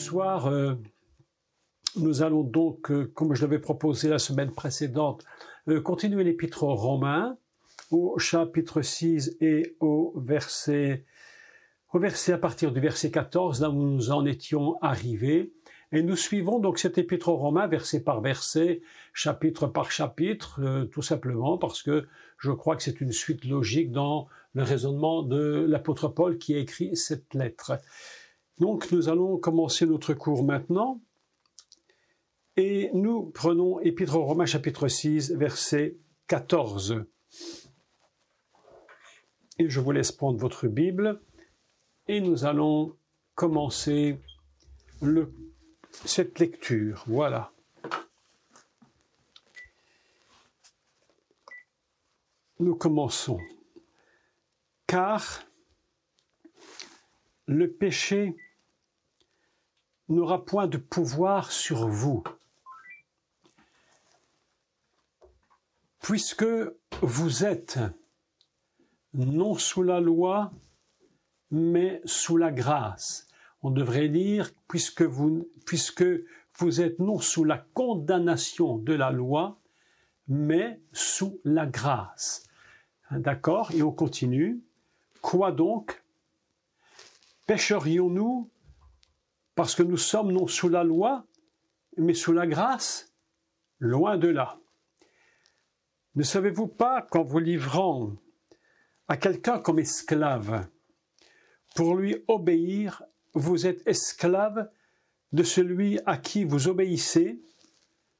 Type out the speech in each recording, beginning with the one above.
soir, nous allons donc, comme je l'avais proposé la semaine précédente, continuer l'Épître aux Romains, au chapitre 6 et au verset à partir du verset 14, là où nous en étions arrivés. Et nous suivons donc cet Épître aux Romains, verset par verset, chapitre par chapitre, tout simplement parce que je crois que c'est une suite logique dans le raisonnement de l'apôtre Paul qui a écrit cette lettre. Donc nous allons commencer notre cours maintenant. Et nous prenons Épître aux Romains, chapitre 6, verset 14. Et je vous laisse prendre votre Bible. Et nous allons commencer cette lecture. Voilà. Nous commençons. Car le péché n'aura point de pouvoir sur vous, puisque vous êtes non sous la loi, mais sous la grâce. On devrait dire, puisque vous êtes non sous la condamnation de la loi, mais sous la grâce. D'accord? Et on continue. Quoi donc? Pécherions-nous parce que nous sommes non sous la loi, mais sous la grâce? Loin de là. Ne savez-vous pas qu'en vous livrant à quelqu'un comme esclave, pour lui obéir, vous êtes esclave de celui à qui vous obéissez,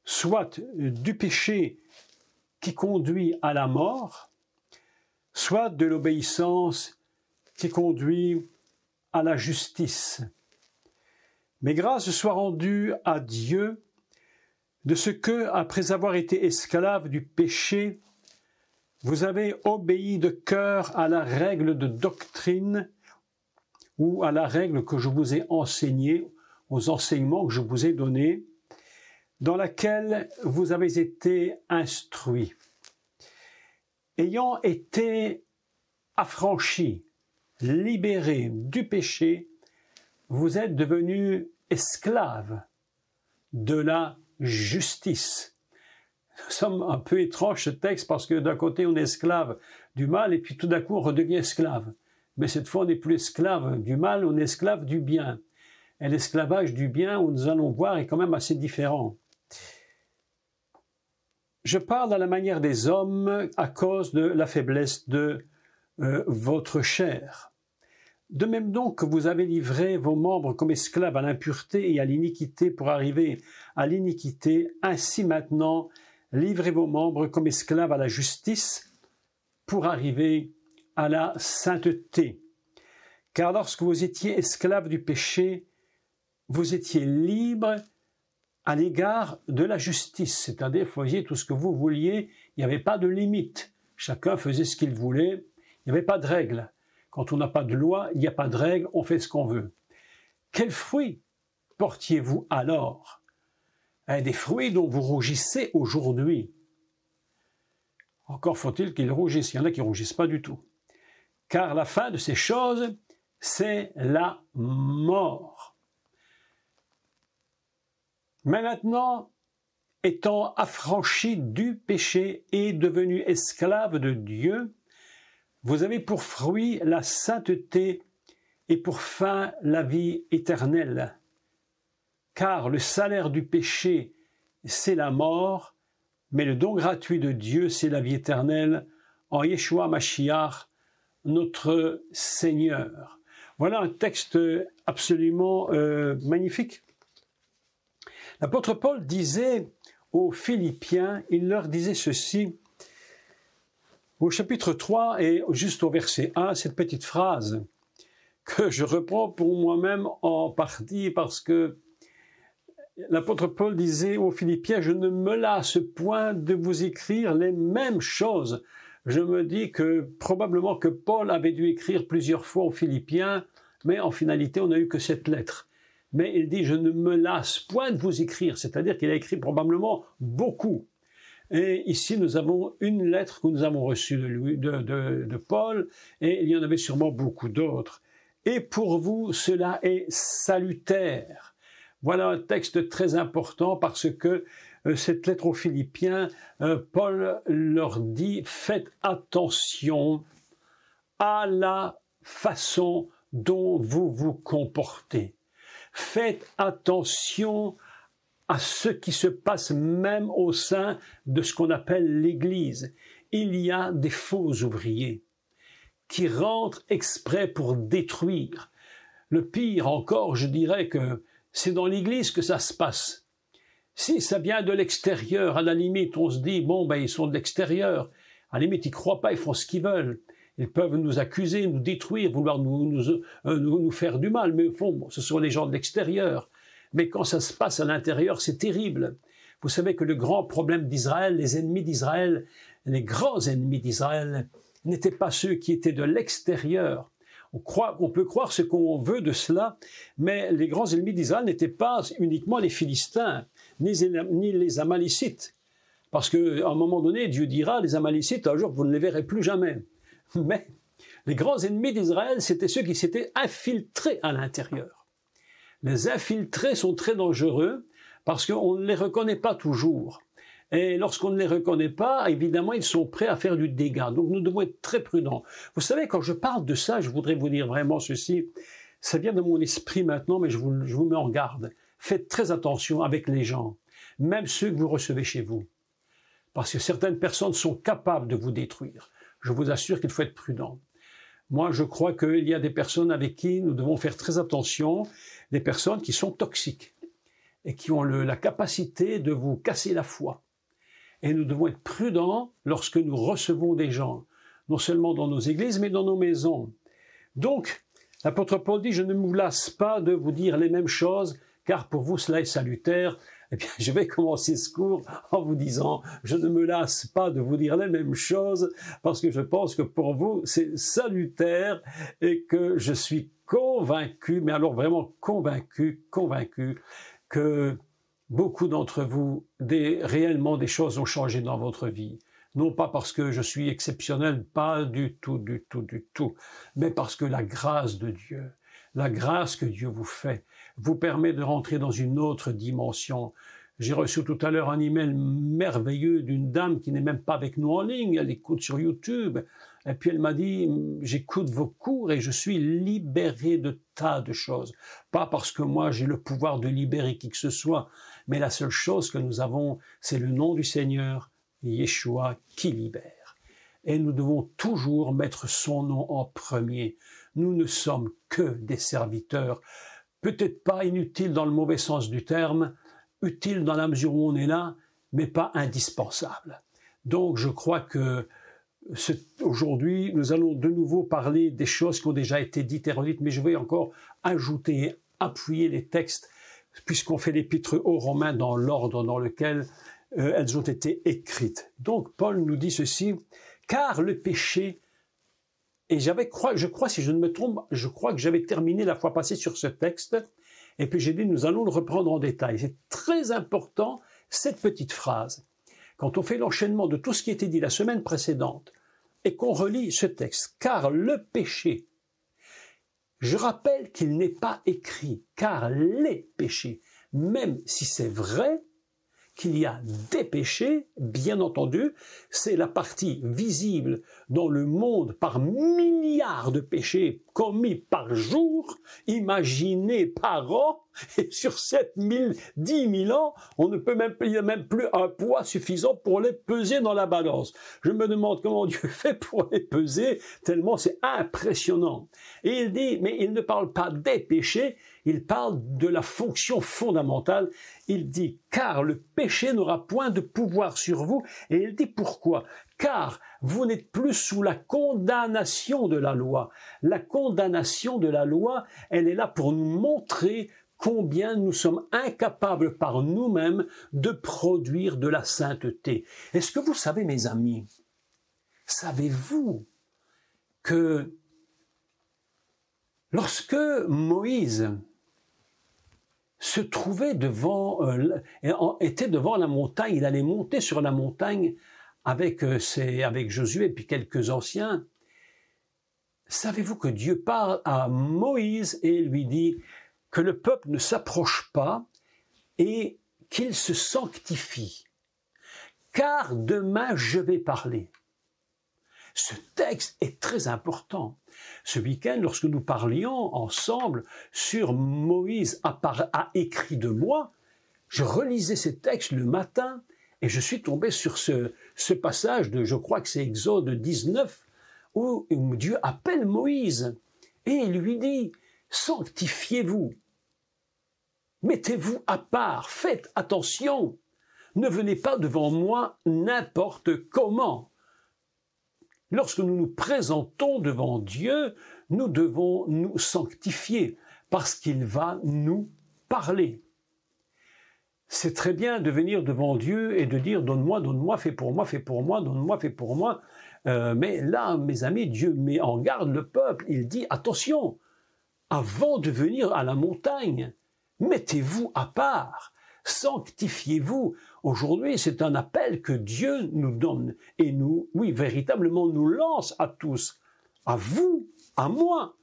soit du péché qui conduit à la mort, soit de l'obéissance qui conduit à la justice. Mais grâce soit rendue à Dieu de ce que, après avoir été esclave du péché, vous avez obéi de cœur à la règle de doctrine ou à la règle que je vous ai enseignée, aux enseignements que je vous ai donnés, dans laquelle vous avez été instruits. Ayant été affranchis, libérés du péché, vous êtes devenus esclaves de la justice. Nous sommes un peu étranges ce texte parce que d'un côté on est esclave du mal et puis tout d'un coup on redevient esclave. Mais cette fois on n'est plus esclave du mal, on est esclave du bien. Et l'esclavage du bien, où nous allons voir, est quand même assez différent. Je parle à la manière des hommes à cause de la faiblesse de votre chair. De même donc que vous avez livré vos membres comme esclaves à l'impureté et à l'iniquité pour arriver à l'iniquité, ainsi maintenant livrez vos membres comme esclaves à la justice pour arriver à la sainteté. Car lorsque vous étiez esclaves du péché, vous étiez libres à l'égard de la justice, c'est-à-dire vous faisiez tout ce que vous vouliez, il n'y avait pas de limite. Chacun faisait ce qu'il voulait, il n'y avait pas de règles. Quand on n'a pas de loi, il n'y a pas de règles, on fait ce qu'on veut. Quels fruits portiez-vous alors? Des fruits dont vous rougissez aujourd'hui. Encore faut-il qu'ils rougissent, il y en a qui ne rougissent pas du tout. Car la fin de ces choses, c'est la mort. Mais maintenant, étant affranchis du péché et devenus esclaves de Dieu, vous avez pour fruit la sainteté et pour fin la vie éternelle. Car le salaire du péché, c'est la mort, mais le don gratuit de Dieu, c'est la vie éternelle en Yeshua Mashiach, notre Seigneur. Voilà un texte absolument magnifique. L'apôtre Paul disait aux Philippiens, il leur disait ceci, au chapitre 3 et juste au verset 1, cette petite phrase que je reprends pour moi-même en partie parce que l'apôtre Paul disait aux Philippiens, je ne me lasse point de vous écrire les mêmes choses. Je me dis que probablement que Paul avait dû écrire plusieurs fois aux Philippiens, mais en finalité on n'a eu que cette lettre. Mais il dit, je ne me lasse point de vous écrire, c'est-à-dire qu'il a écrit probablement beaucoup. Et ici, nous avons une lettre que nous avons reçue de Paul, et il y en avait sûrement beaucoup d'autres. Et pour vous, cela est salutaire. Voilà un texte très important parce que cette lettre aux Philippiens, Paul leur dit « Faites attention à la façon dont vous vous comportez. Faites attention à ce qui se passe même au sein de ce qu'on appelle l'Église. Il y a des faux ouvriers qui rentrent exprès pour détruire. Le pire encore, je dirais que c'est dans l'Église que ça se passe. Si ça vient de l'extérieur, à la limite, on se dit, bon, ils sont de l'extérieur. À la limite, ils ne croient pas, ils font ce qu'ils veulent. Ils peuvent nous accuser, nous détruire, vouloir nous faire du mal. Mais au fond, ce sont les gens de l'extérieur. Mais quand ça se passe à l'intérieur, c'est terrible. Vous savez que le grand problème d'Israël, les ennemis d'Israël, les grands ennemis d'Israël, n'étaient pas ceux qui étaient de l'extérieur. On peut croire ce qu'on veut de cela, mais les grands ennemis d'Israël n'étaient pas uniquement les Philistins, ni les Amalécites. Parce qu'à un moment donné, Dieu dira, les Amalécites, un jour, vous ne les verrez plus jamais. Mais les grands ennemis d'Israël, c'était ceux qui s'étaient infiltrés à l'intérieur. Les infiltrés sont très dangereux parce qu'on ne les reconnaît pas toujours. Et lorsqu'on ne les reconnaît pas, évidemment, ils sont prêts à faire du dégât. Donc nous devons être très prudents. Vous savez, quand je parle de ça, je voudrais vous dire vraiment ceci. Ça vient de mon esprit maintenant, mais je vous mets en garde. Faites très attention avec les gens, même ceux que vous recevez chez vous. Parce que certaines personnes sont capables de vous détruire. Je vous assure qu'il faut être prudent. Moi, je crois qu'il y a des personnes avec qui nous devons faire très attention, des personnes qui sont toxiques et qui ont la capacité de vous casser la foi. Et nous devons être prudents lorsque nous recevons des gens, non seulement dans nos églises, mais dans nos maisons. Donc, l'apôtre Paul dit, je ne me lasse pas de vous dire les mêmes choses, car pour vous cela est salutaire. Eh bien, je vais commencer ce cours en vous disant, je ne me lasse pas de vous dire les mêmes choses, parce que je pense que pour vous, c'est salutaire et que je suis convaincu, mais alors vraiment convaincu que beaucoup d'entre vous, réellement des choses ont changé dans votre vie. Non pas parce que je suis exceptionnel, pas du tout, mais parce que la grâce de Dieu, la grâce que Dieu vous fait, vous permet de rentrer dans une autre dimension. J'ai reçu tout à l'heure un email merveilleux d'une dame qui n'est même pas avec nous en ligne, elle écoute sur YouTube, et puis elle m'a dit, j'écoute vos cours et je suis libéré de tas de choses. Pas parce que moi j'ai le pouvoir de libérer qui que ce soit, mais la seule chose que nous avons, c'est le nom du Seigneur, Yeshua, qui libère. Et nous devons toujours mettre son nom en premier. Nous ne sommes que des serviteurs, peut-être pas inutiles dans le mauvais sens du terme, utiles dans la mesure où on est là, mais pas indispensables. Donc je crois que aujourd'hui, nous allons de nouveau parler des choses qui ont déjà été dites et redites, mais je vais encore ajouter, appuyer les textes, puisqu'on fait l'épître aux Romains dans l'ordre dans lequel elles ont été écrites. Donc Paul nous dit ceci, car le péché, et je crois, si je ne me trompe, je crois que j'avais terminé la fois passée sur ce texte, et puis j'ai dit, nous allons le reprendre en détail. C'est très important, cette petite phrase. Quand on fait l'enchaînement de tout ce qui était dit la semaine précédente, et qu'on relit ce texte, car le péché, je rappelle qu'il n'est pas écrit, car les péchés, même si c'est vrai qu'il y a des péchés, bien entendu, c'est la partie visible dans le monde par milliards de péchés commis par jour, imaginés par an, et sur 7 000, 10 000 ans, il n'y a même plus un poids suffisant pour les peser dans la balance. Je me demande comment Dieu fait pour les peser, tellement c'est impressionnant. Et il dit, mais il ne parle pas des péchés, il parle de la fonction fondamentale. Il dit, car le péché n'aura point de pouvoir sur vous. Et il dit pourquoi? Car vous n'êtes plus sous la condamnation de la loi. La condamnation de la loi, elle est là pour nous montrer combien nous sommes incapables par nous-mêmes de produire de la sainteté. Est-ce que vous savez, mes amis, savez-vous que lorsque Moïse se trouvait était devant la montagne, il allait monter sur la montagne avec Josué et puis quelques anciens. Savez-vous que Dieu parle à Moïse et lui dit, que le peuple ne s'approche pas et qu'il se sanctifie. Car demain je vais parler. Ce texte est très important. Ce week-end, lorsque nous parlions ensemble sur Moïse a écrit de moi, je relisais ces textes le matin et je suis tombé sur ce passage de, je crois que c'est Exode 19, où Dieu appelle Moïse et il lui dit « Sanctifiez-vous, mettez-vous à part, faites attention, ne venez pas devant moi n'importe comment. » Lorsque nous nous présentons devant Dieu, nous devons nous sanctifier parce qu'il va nous parler. C'est très bien de venir devant Dieu et de dire « donne-moi, donne-moi, fais pour moi, donne-moi, fais pour moi ». Mais là, mes amis, Dieu met en garde le peuple. Il dit « attention, avant de venir à la montagne, mettez-vous à part. Sanctifiez-vous. » Aujourd'hui, c'est un appel que Dieu nous donne et nous, oui, véritablement nous lance à tous, à vous, à moi,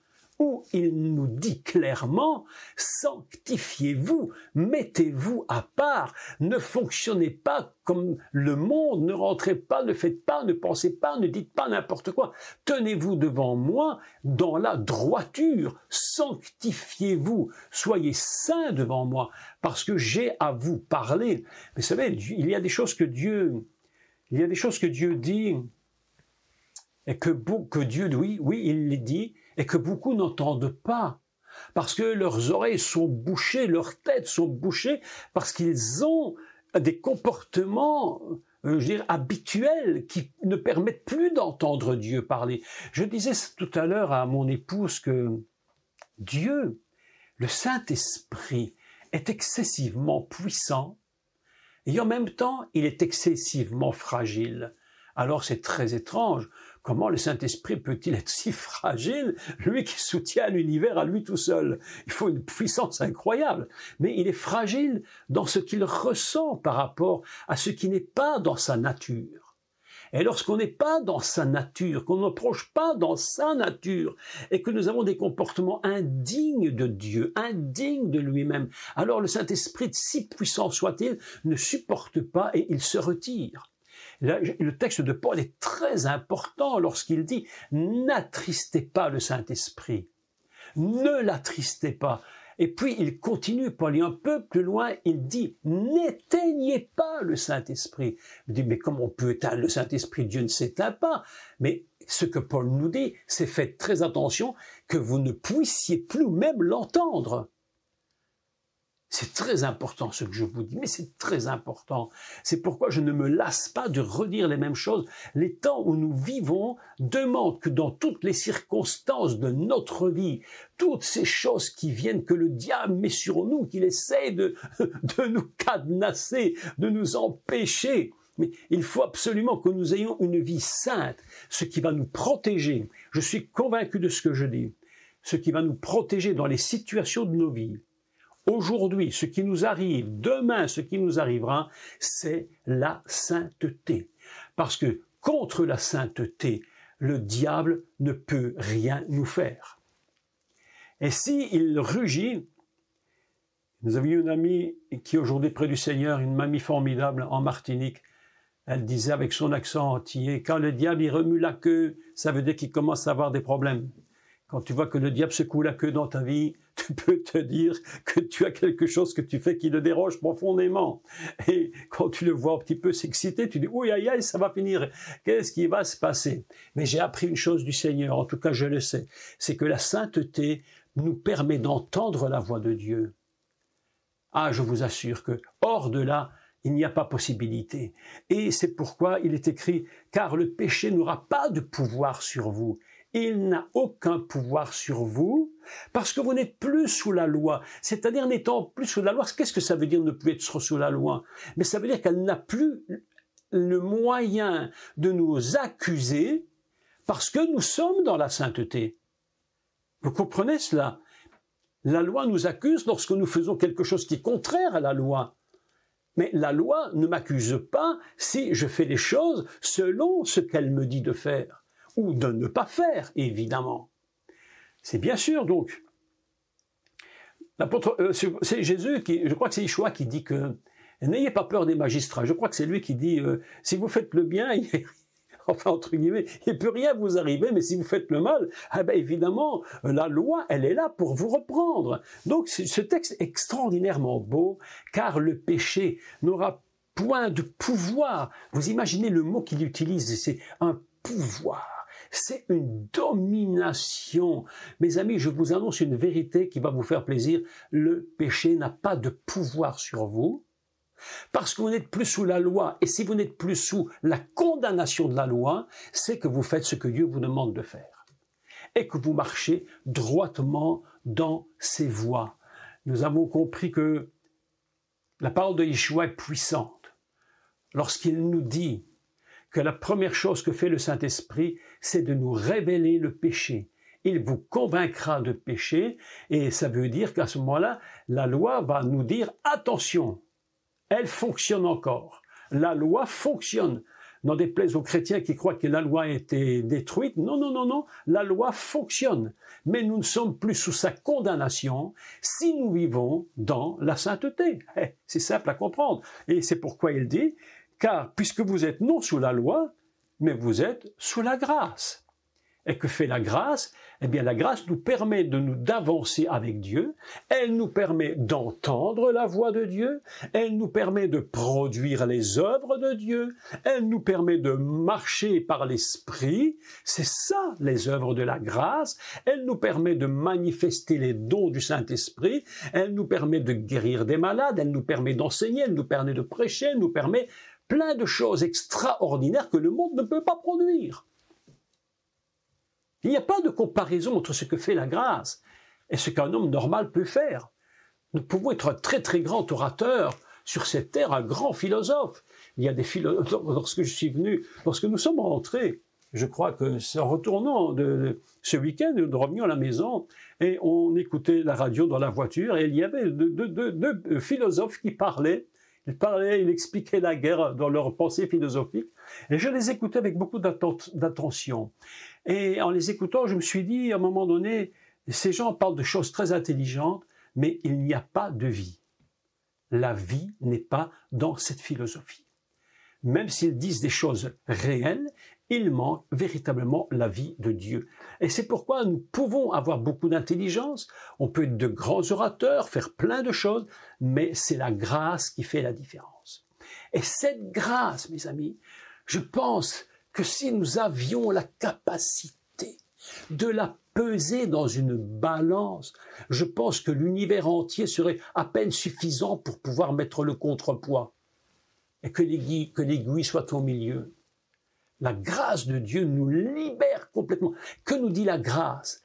où il nous dit clairement « sanctifiez-vous, mettez-vous à part, ne fonctionnez pas comme le monde, ne rentrez pas, ne faites pas, ne pensez pas, ne dites pas n'importe quoi. Tenez-vous devant moi dans la droiture, sanctifiez-vous, soyez saints devant moi, parce que j'ai à vous parler. » Mais vous savez, il y a des choses que Dieu dit et que Dieu, oui, il les dit, et que beaucoup n'entendent pas, parce que leurs oreilles sont bouchées, leurs têtes sont bouchées, parce qu'ils ont des comportements, habituels, qui ne permettent plus d'entendre Dieu parler. Je disais tout à l'heure à mon épouse que Dieu, le Saint-Esprit, est excessivement puissant, et en même temps, il est excessivement fragile. Alors c'est très étrange. Comment le Saint-Esprit peut-il être si fragile, lui qui soutient l'univers à lui tout seul? Il faut une puissance incroyable. Mais il est fragile dans ce qu'il ressent par rapport à ce qui n'est pas dans sa nature. Et lorsqu'on n'est pas dans sa nature, qu'on n'approche pas dans sa nature, et que nous avons des comportements indignes de Dieu, indignes de lui-même, alors le Saint-Esprit, si puissant soit-il, ne supporte pas et il se retire. Le texte de Paul est très important lorsqu'il dit « n'attristez pas le Saint-Esprit, ne l'attristez pas ». Et puis il continue, Paul est un peu plus loin, il dit « n'éteignez pas le Saint-Esprit ». Il dit « mais comment on peut éteindre le Saint-Esprit? Dieu ne s'éteint pas ». Mais ce que Paul nous dit, c'est faites très attention que vous ne puissiez plus même l'entendre. C'est très important ce que je vous dis, mais c'est très important. C'est pourquoi je ne me lasse pas de redire les mêmes choses. Les temps où nous vivons demandent que dans toutes les circonstances de notre vie, toutes ces choses qui viennent, que le diable met sur nous, qu'il essaie de nous cadenasser, de nous empêcher. Mais il faut absolument que nous ayons une vie sainte, ce qui va nous protéger. Je suis convaincu de ce que je dis. Ce qui va nous protéger dans les situations de nos vies. Aujourd'hui, ce qui nous arrive, demain, ce qui nous arrivera, c'est la sainteté. Parce que contre la sainteté, le diable ne peut rien nous faire. Et s'il rugit, nous avions une amie qui est aujourd'hui près du Seigneur, une mamie formidable en Martinique, elle disait avec son accent antillais, quand le diable il remue la queue, ça veut dire qu'il commence à avoir des problèmes. Quand tu vois que le diable secoue la queue dans ta vie, tu peux te dire que tu as quelque chose que tu fais qui le dérange profondément. Et quand tu le vois un petit peu s'exciter, tu dis « oui, aïe, aïe, ça va finir. Qu'est-ce qui va se passer ?» Mais j'ai appris une chose du Seigneur, en tout cas je le sais, c'est que la sainteté nous permet d'entendre la voix de Dieu. Ah, je vous assure que hors de là, il n'y a pas possibilité. Et c'est pourquoi il est écrit « car le péché n'aura pas de pouvoir sur vous ». Il n'a aucun pouvoir sur vous parce que vous n'êtes plus sous la loi. C'est-à-dire n'étant plus sous la loi, qu'est-ce que ça veut dire ne plus être sous la loi? Mais ça veut dire qu'elle n'a plus le moyen de nous accuser parce que nous sommes dans la sainteté. Vous comprenez cela? La loi nous accuse lorsque nous faisons quelque chose qui est contraire à la loi. Mais la loi ne m'accuse pas si je fais les choses selon ce qu'elle me dit de faire. Ou de ne pas faire, évidemment. C'est bien sûr, donc, C'est Jésus qui, je crois que c'est Yeshua qui dit que n'ayez pas peur des magistrats. Je crois que c'est lui qui dit si vous faites le bien, enfin entre guillemets, il ne peut rien vous arriver, mais si vous faites le mal, eh ben, évidemment, la loi, elle est là pour vous reprendre. Donc ce texte est extraordinairement beau, car le péché n'aura point de pouvoir. Vous imaginez le mot qu'il utilise, c'est un pouvoir. C'est une domination. Mes amis, je vous annonce une vérité qui va vous faire plaisir. Le péché n'a pas de pouvoir sur vous parce que vous n'êtes plus sous la loi. Et si vous n'êtes plus sous la condamnation de la loi, c'est que vous faites ce que Dieu vous demande de faire et que vous marchez droitement dans ses voies. Nous avons compris que la parole de Yeshua est puissante lorsqu'il nous dit que la première chose que fait le Saint-Esprit, c'est de nous révéler le péché. Il vous convaincra de péché, et ça veut dire qu'à ce moment-là, la loi va nous dire « Attention, elle fonctionne encore. La loi fonctionne. » N'en déplaise aux chrétiens qui croient que la loi a été détruite. Non, non, non, non, la loi fonctionne. Mais nous ne sommes plus sous sa condamnation si nous vivons dans la sainteté. C'est simple à comprendre. Et c'est pourquoi il dit car puisque vous êtes non sous la loi, mais vous êtes sous la grâce. Et que fait la grâce? Eh bien, la grâce nous permet d'avancer avec Dieu, elle nous permet d'entendre la voix de Dieu, elle nous permet de produire les œuvres de Dieu, elle nous permet de marcher par l'Esprit, c'est ça les œuvres de la grâce, elle nous permet de manifester les dons du Saint-Esprit, elle nous permet de guérir des malades, elle nous permet d'enseigner, elle nous permet de prêcher, elle nous permet plein de choses extraordinaires que le monde ne peut pas produire. Il n'y a pas de comparaison entre ce que fait la grâce et ce qu'un homme normal peut faire. Nous pouvons être un très très grand orateur sur cette terre, un grand philosophe. Il y a des philosophes, lorsque nous sommes rentrés, je crois que c'est en retournant de ce week-end, nous revenions à la maison et on écoutait la radio dans la voiture et il y avait deux philosophes qui parlaient. Ils expliquaient la guerre dans leurs pensées philosophiques et je les écoutais avec beaucoup d'attention. Et en les écoutant, je me suis dit, à un moment donné, ces gens parlent de choses très intelligentes, mais il n'y a pas de vie. La vie n'est pas dans cette philosophie. Même s'ils disent des choses réelles, il manque véritablement la vie de Dieu. Et c'est pourquoi nous pouvons avoir beaucoup d'intelligence, on peut être de grands orateurs, faire plein de choses, mais c'est la grâce qui fait la différence. Et cette grâce, mes amis, je pense que si nous avions la capacité de la peser dans une balance, je pense que l'univers entier serait à peine suffisant pour pouvoir mettre le contrepoids et que l'aiguille soit au milieu. La grâce de Dieu nous libère complètement. Que nous dit la grâce?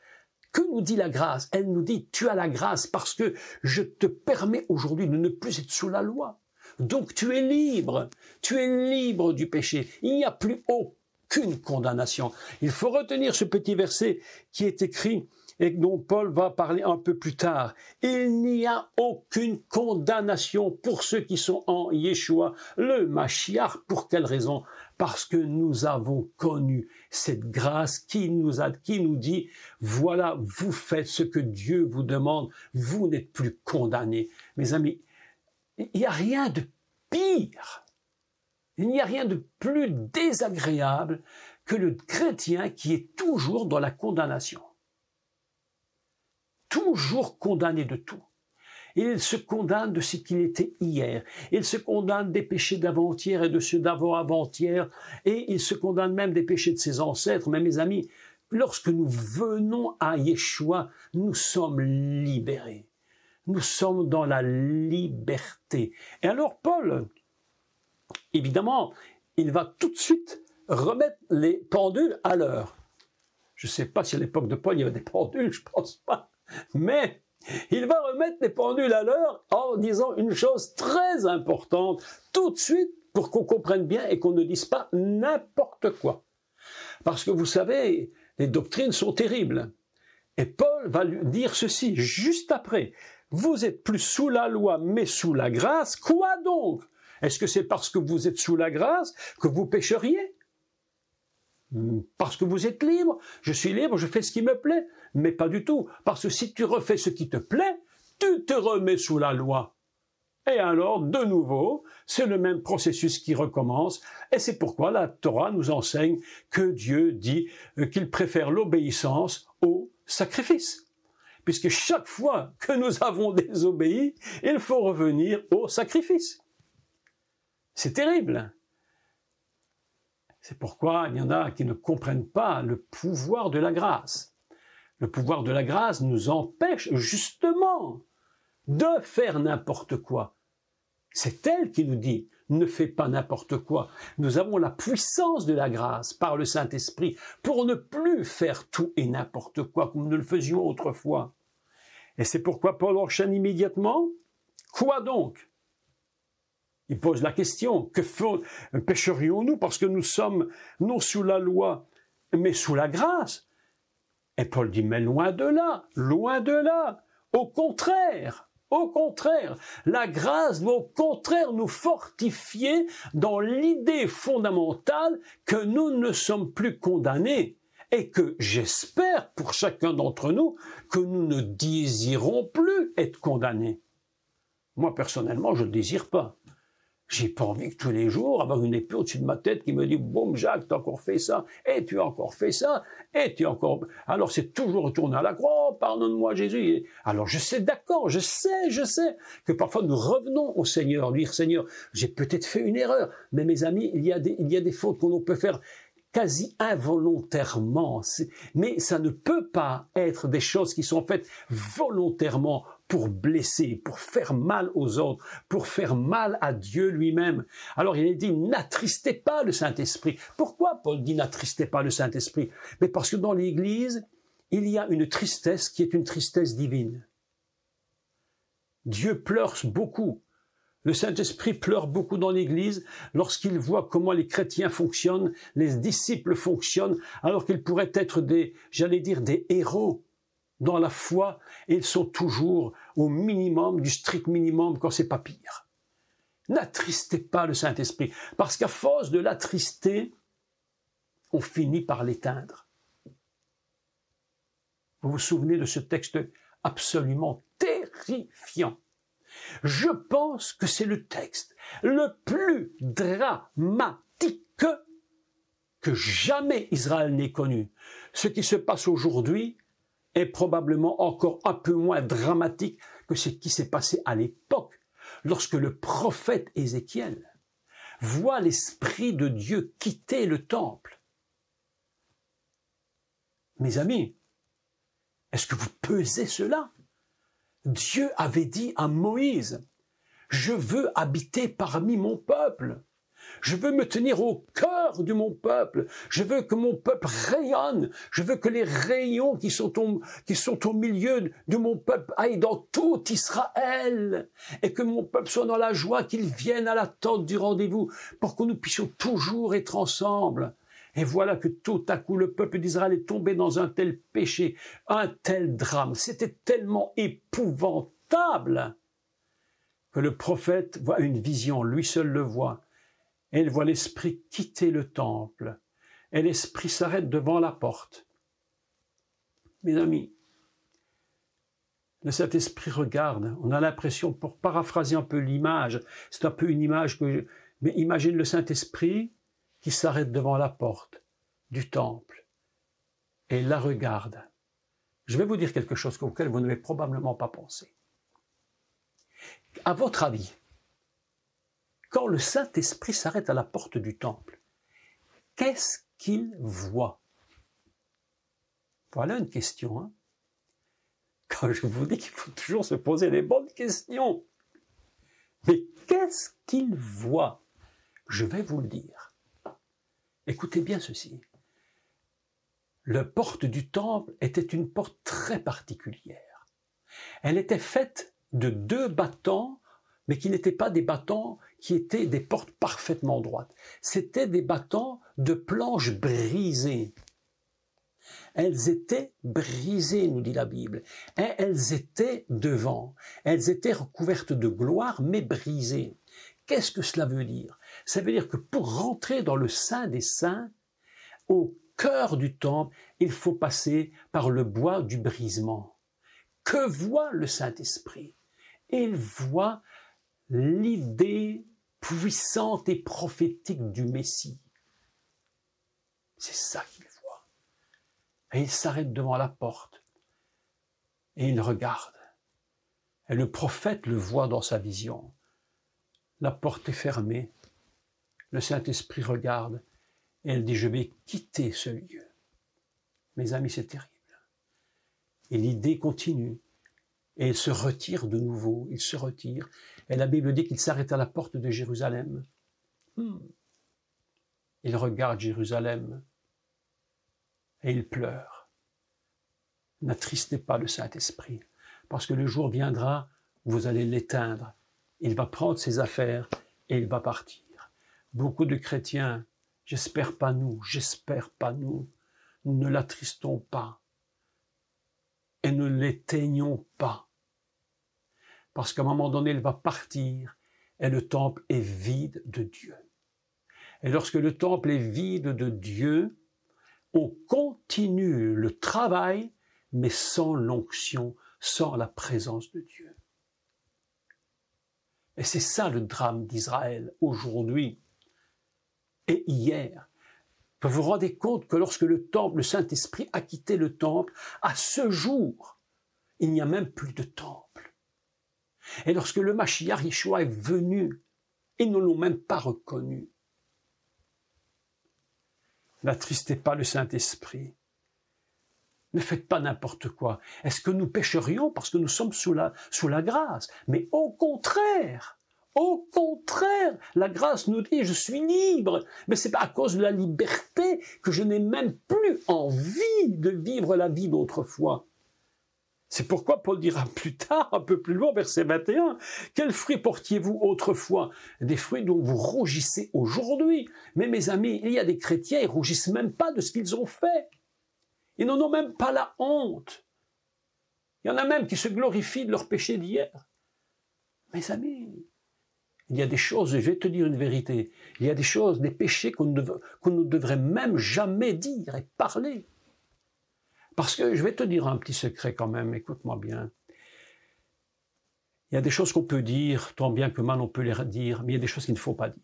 Que nous dit la grâce? Elle nous dit, tu as la grâce parce que je te permets aujourd'hui de ne plus être sous la loi. Donc tu es libre du péché. Il n'y a plus aucune condamnation. Il faut retenir ce petit verset qui est écrit et dont Paul va parler un peu plus tard. Il n'y a aucune condamnation pour ceux qui sont en Yeshua, le Mashiach. Pour quelle raison? Parce que nous avons connu cette grâce qui nous dit, voilà, vous faites ce que Dieu vous demande, vous n'êtes plus condamnés. Mes amis, il n'y a rien de pire, il n'y a rien de plus désagréable que le chrétien qui est toujours dans la condamnation. Toujours condamné de tout. Il se condamne de ce qu'il était hier. Il se condamne des péchés d'avant-hier et de ceux d'avant-avant-hier. Et il se condamne même des péchés de ses ancêtres. Mais mes amis, lorsque nous venons à Yeshua, nous sommes libérés. Nous sommes dans la liberté. Et alors Paul, évidemment, il va tout de suite remettre les pendules à l'heure. Je ne sais pas si à l'époque de Paul il y avait des pendules, je ne pense pas. Mais il va remettre les pendules à l'heure en disant une chose très importante tout de suite pour qu'on comprenne bien et qu'on ne dise pas n'importe quoi. Parce que vous savez, les doctrines sont terribles. Et Paul va lui dire ceci juste après. Vous êtes plus sous la loi mais sous la grâce. Quoi donc? Est-ce que c'est parce que vous êtes sous la grâce que vous pécheriez? Parce que vous êtes libre, je suis libre, je fais ce qui me plaît. Mais pas du tout. Parce que si tu refais ce qui te plaît, tu te remets sous la loi. Et alors, de nouveau, c'est le même processus qui recommence, et c'est pourquoi la Torah nous enseigne que Dieu dit qu'il préfère l'obéissance au sacrifice. Puisque chaque fois que nous avons désobéi, il faut revenir au sacrifice. C'est terrible. C'est pourquoi il y en a qui ne comprennent pas le pouvoir de la grâce. Le pouvoir de la grâce nous empêche justement de faire n'importe quoi. C'est elle qui nous dit « ne fais pas n'importe quoi ». Nous avons la puissance de la grâce par le Saint-Esprit pour ne plus faire tout et n'importe quoi comme nous le faisions autrefois. Et c'est pourquoi Paul enchaîne immédiatement « Quoi donc ?» Il pose la question « Que pécherions-nous parce que nous sommes non sous la loi, mais sous la grâce ?» Et Paul dit « Mais loin de là, au contraire !» Au contraire, la grâce doit au contraire nous fortifier dans l'idée fondamentale que nous ne sommes plus condamnés et que j'espère pour chacun d'entre nous que nous ne désirons plus être condamnés. Moi personnellement, je ne le désire pas. J'ai pas envie que tous les jours avoir une épée au-dessus de ma tête qui me dit « Boum, Jacques, t'as encore fait ça, et tu as encore fait ça, et tu as encore... » Alors c'est toujours retourner à la croix, oh, pardonne-moi Jésus. Alors je sais, d'accord, je sais que parfois nous revenons au Seigneur, dire « Seigneur, j'ai peut-être fait une erreur, mais mes amis, il y a des fautes qu'on peut faire quasi involontairement, mais ça ne peut pas être des choses qui sont faites volontairement pour blesser, pour faire mal aux autres, pour faire mal à Dieu lui-même. Alors il est dit, n'attristez pas le Saint-Esprit. Pourquoi Paul dit n'attristez pas le Saint-Esprit? Mais parce que dans l'Église, il y a une tristesse qui est une tristesse divine. Dieu pleure beaucoup. Le Saint-Esprit pleure beaucoup dans l'Église lorsqu'il voit comment les chrétiens fonctionnent, les disciples fonctionnent, alors qu'ils pourraient être des héros dans la foi, et ils sont toujours au minimum, du strict minimum, quand c'est pas pire. N'attristez pas le Saint-Esprit, parce qu'à force de l'attrister, on finit par l'éteindre. Vous vous souvenez de ce texte absolument terrifiant? Je pense que c'est le texte le plus dramatique que jamais Israël n'ait connu. Ce qui se passe aujourd'hui est probablement encore un peu moins dramatique que ce qui s'est passé à l'époque, lorsque le prophète Ézéchiel voit l'Esprit de Dieu quitter le temple. Mes amis, est-ce que vous pesez cela? Dieu avait dit à Moïse, « Je veux habiter parmi mon peuple. Je veux me tenir au cœur de mon peuple. Je veux que mon peuple rayonne. Je veux que les rayons qui sont au milieu de mon peuple aillent dans tout Israël. Et que mon peuple soit dans la joie, qu'il vienne à la tente du rendez-vous pour que nous puissions toujours être ensemble. » Et voilà que tout à coup, le peuple d'Israël est tombé dans un tel péché, un tel drame. C'était tellement épouvantable que le prophète voit une vision, lui seul le voit. Et il voit l'Esprit quitter le temple. Et l'Esprit s'arrête devant la porte. Mes amis, le Saint-Esprit regarde. On a l'impression, pour paraphraser un peu l'image, c'est un peu une image mais imagine le Saint-Esprit qui s'arrête devant la porte du temple et la regarde. Je vais vous dire quelque chose auquel vous n'avez probablement pas pensé. À votre avis, quand le Saint-Esprit s'arrête à la porte du temple, qu'est-ce qu'il voit? Voilà une question. Hein? Quand je vous dis qu'il faut toujours se poser les bonnes questions. Mais qu'est-ce qu'il voit? Je vais vous le dire. Écoutez bien ceci. La porte du temple était une porte très particulière. Elle était faite de 2 battants, mais qui n'étaient pas des battants qui étaient des portes parfaitement droites. C'était des battants de planches brisées. Elles étaient brisées, nous dit la Bible, et elles étaient devant. Elles étaient recouvertes de gloire, mais brisées. Qu'est-ce que cela veut dire? Ça veut dire que pour rentrer dans le Saint des Saints, au cœur du temple, il faut passer par le bois du brisement. Que voit le Saint-Esprit? Il voit l'idée puissante et prophétique du Messie. C'est ça qu'il voit. Et il s'arrête devant la porte et il regarde. Et le prophète le voit dans sa vision. La porte est fermée. Le Saint-Esprit regarde et elle dit, je vais quitter ce lieu. Mes amis, c'est terrible. Et l'idée continue. Et il se retire de nouveau. Il se retire. Et la Bible dit qu'il s'arrête à la porte de Jérusalem. Il regarde Jérusalem et il pleure. N'attristez pas le Saint-Esprit, parce que le jour viendra où vous allez l'éteindre. Il va prendre ses affaires et il va partir. Beaucoup de chrétiens, j'espère pas nous, ne l'attristons pas et ne l'éteignons pas. Parce qu'à un moment donné, il va partir et le temple est vide de Dieu. Et lorsque le temple est vide de Dieu, on continue le travail, mais sans l'onction, sans la présence de Dieu. Et c'est ça le drame d'Israël aujourd'hui et hier. Vous vous rendez compte que lorsque le temple, le Saint-Esprit a quitté le temple, à ce jour, il n'y a même plus de temple. Et lorsque le Mashiach Yeshua est venu, ils ne l'ont même pas reconnu. N'attristez pas le Saint-Esprit. Ne faites pas n'importe quoi. Est-ce que nous pécherions parce que nous sommes sous la grâce? Mais au contraire, la grâce nous dit, je suis libre. Mais c'est pas à cause de la liberté que je n'ai même plus envie de vivre la vie d'autrefois. C'est pourquoi Paul dira plus tard, un peu plus loin, verset 21, « Quels fruits portiez-vous autrefois ?» Des fruits dont vous rougissez aujourd'hui. Mais mes amis, il y a des chrétiens, ils rougissent même pas de ce qu'ils ont fait. Ils n'en ont même pas la honte. Il y en a même qui se glorifient de leur péché d'hier. Mes amis, il y a des choses, je vais te dire une vérité, il y a des choses, des péchés qu'on ne devrait même jamais dire et parler. Parce que je vais te dire un petit secret quand même, écoute-moi bien. Il y a des choses qu'on peut dire, tant bien que mal on peut les dire, mais il y a des choses qu'il ne faut pas dire.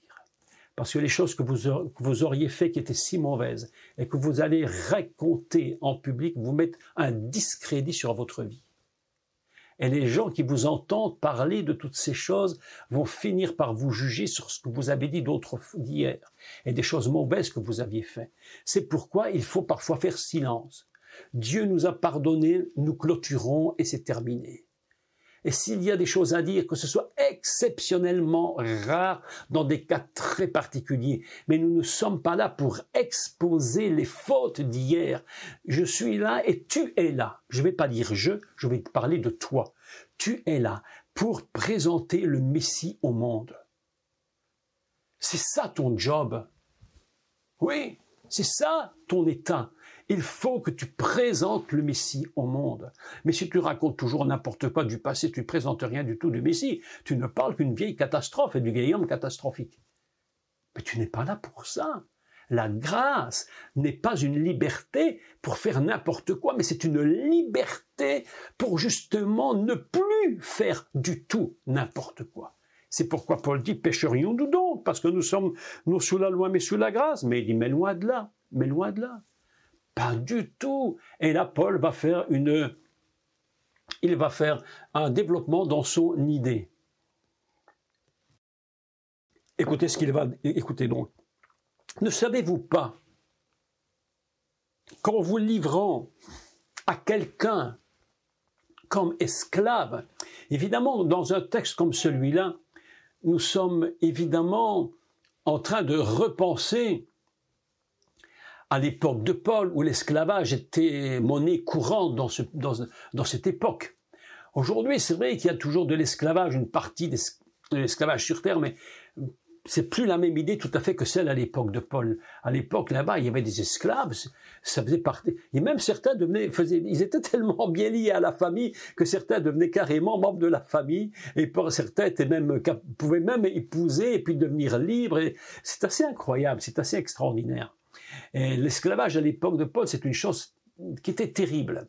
Parce que les choses que vous auriez fait qui étaient si mauvaises et que vous allez raconter en public vous mettent un discrédit sur votre vie. Et les gens qui vous entendent parler de toutes ces choses vont finir par vous juger sur ce que vous avez dit d'hier et des choses mauvaises que vous aviez faites. C'est pourquoi il faut parfois faire silence. Dieu nous a pardonné, nous clôturons et c'est terminé. Et s'il y a des choses à dire, que ce soit exceptionnellement rare dans des cas très particuliers, mais nous ne sommes pas là pour exposer les fautes d'hier. Je suis là et tu es là. Je ne vais pas dire je vais te parler de toi. Tu es là pour présenter le Messie au monde. C'est ça ton job. Oui, c'est ça ton état. Il faut que tu présentes le Messie au monde. Mais si tu racontes toujours n'importe quoi du passé, tu ne présentes rien du tout du Messie. Tu ne parles qu'une vieille catastrophe et du vieil homme catastrophique. Mais tu n'es pas là pour ça. La grâce n'est pas une liberté pour faire n'importe quoi, mais c'est une liberté pour justement ne plus faire du tout n'importe quoi. C'est pourquoi Paul dit, pécherions-nous donc, parce que nous sommes non sous la loi mais sous la grâce. Mais il dit, mais loin de là, mais loin de là. Pas du tout. Et là, Paul va faire un développement dans son idée. Écoutez ce qu'il va, écoutez donc. Ne savez-vous pas qu'en vous livrant à quelqu'un comme esclave, évidemment, dans un texte comme celui-là, nous sommes évidemment en train de repenser à l'époque de Paul, où l'esclavage était monnaie courante dans cette époque. Aujourd'hui, c'est vrai qu'il y a toujours de l'esclavage, une partie de l'esclavage sur terre, mais c'est plus la même idée tout à fait que celle à l'époque de Paul. À l'époque, là-bas, il y avait des esclaves, ça faisait partie. Et même certains ils étaient tellement bien liés à la famille que certains devenaient carrément membres de la famille, et certains pouvaient même épouser et puis devenir libres. C'est assez incroyable, c'est assez extraordinaire. Et l'esclavage à l'époque de Paul, c'est une chose était terrible.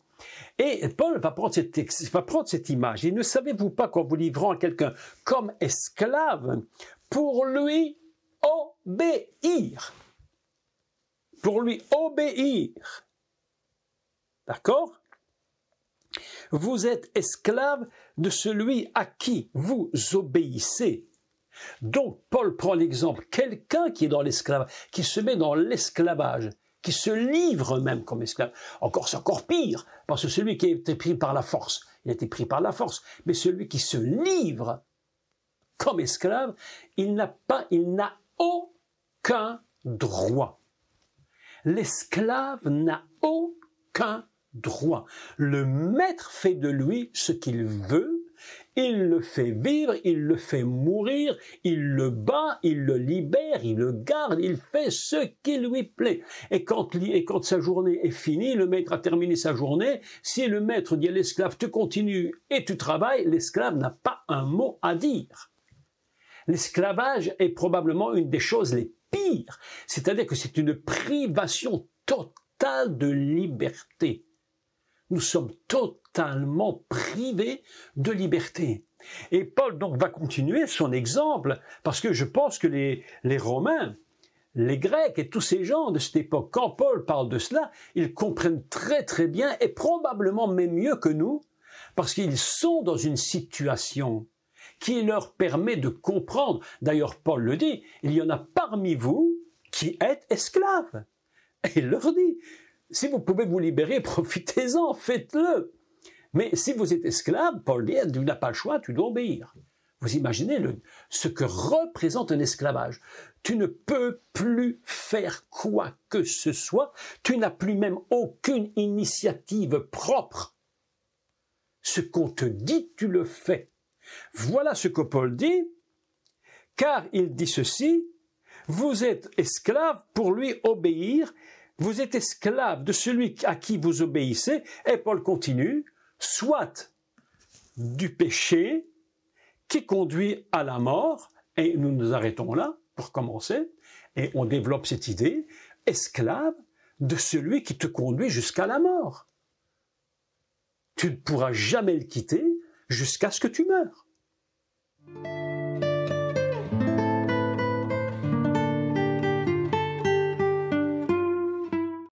Et Paul va prendre cette image. Et ne savez-vous pas qu'en vous livrant à quelqu'un comme esclave, pour lui obéir. Pour lui obéir. D'accord? Vous êtes esclave de celui à qui vous obéissez. Donc, Paul prend l'exemple, quelqu'un qui est dans l'esclavage, qui se met dans l'esclavage, qui se livre même comme esclave. C'est encore pire, parce que celui qui a été pris par la force, il a été pris par la force, mais celui qui se livre comme esclave, il n'a aucun droit. L'esclave n'a aucun droit. Le maître fait de lui ce qu'il veut, il le fait vivre, il le fait mourir, il le bat, il le libère, il le garde, il fait ce qui lui plaît. Et quand sa journée est finie, le maître a terminé sa journée, si le maître dit à l'esclave, tu continues et tu travailles, l'esclave n'a pas un mot à dire. L'esclavage est probablement une des choses les pires, c'est-à-dire que c'est une privation totale de liberté. Nous sommes totalement privés de liberté. Et Paul donc va continuer son exemple, parce que je pense que les Romains, les Grecs et tous ces gens de cette époque, quand Paul parle de cela, ils comprennent très très bien, et probablement même mieux que nous, parce qu'ils sont dans une situation qui leur permet de comprendre. D'ailleurs, Paul le dit, il y en a parmi vous qui êtes esclaves. Et il leur dit, si vous pouvez vous libérer, profitez-en, faites-le. Mais si vous êtes esclave, Paul dit, tu n'as pas le choix, tu dois obéir. Vous imaginez ce que représente un esclavage. Tu ne peux plus faire quoi que ce soit, tu n'as plus même aucune initiative propre. Ce qu'on te dit, tu le fais. Voilà ce que Paul dit, car il dit ceci, vous êtes esclave pour lui obéir, vous êtes esclave de celui à qui vous obéissez, et Paul continue, soit du péché qui conduit à la mort, et nous nous arrêtons là pour commencer, et on développe cette idée, esclave de celui qui te conduit jusqu'à la mort. Tu ne pourras jamais le quitter jusqu'à ce que tu meurs.